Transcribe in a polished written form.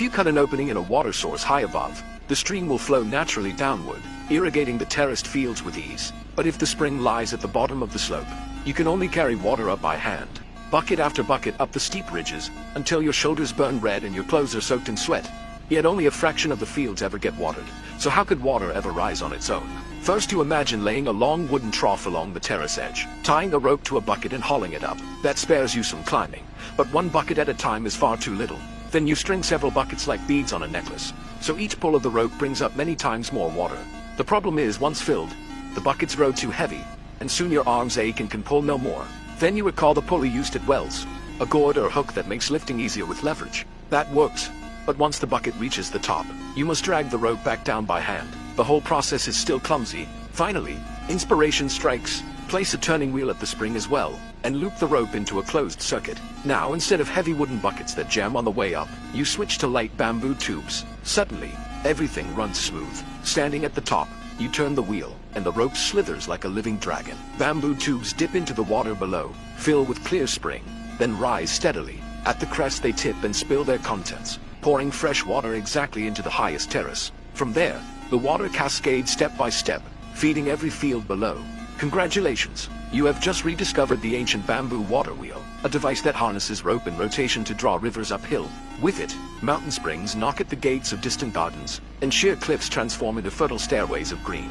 If you cut an opening in a water source high above, the stream will flow naturally downward, irrigating the terraced fields with ease. But if the spring lies at the bottom of the slope, you can only carry water up by hand, bucket after bucket up the steep ridges, until your shoulders burn red and your clothes are soaked in sweat. Yet only a fraction of the fields ever get watered, so how could water ever rise on its own? First you imagine laying a long wooden trough along the terrace edge, tying a rope to a bucket and hauling it up. That spares you some climbing, but one bucket at a time is far too little. Then you string several buckets like beads on a necklace, so each pull of the rope brings up many times more water. The problem is, once filled, the buckets grow too heavy, and soon your arms ache and can pull no more. Then you recall the pulley used at wells, a gourd or hook that makes lifting easier with leverage. That works, but once the bucket reaches the top, you must drag the rope back down by hand. The whole process is still clumsy. Finally, inspiration strikes. Place a turning wheel at the spring as well, and loop the rope into a closed circuit. Now, instead of heavy wooden buckets that jam on the way up, you switch to light bamboo tubes. Suddenly, everything runs smooth. Standing at the top, you turn the wheel, and the rope slithers like a living dragon. Bamboo tubes dip into the water below, fill with clear spring, then rise steadily. At the crest they tip and spill their contents, pouring fresh water exactly into the highest terrace. From there, the water cascades step by step, feeding every field below. Congratulations! You have just rediscovered the ancient bamboo water wheel, a device that harnesses rope and rotation to draw rivers uphill. With it, mountain springs knock at the gates of distant gardens, and sheer cliffs transform into fertile stairways of green.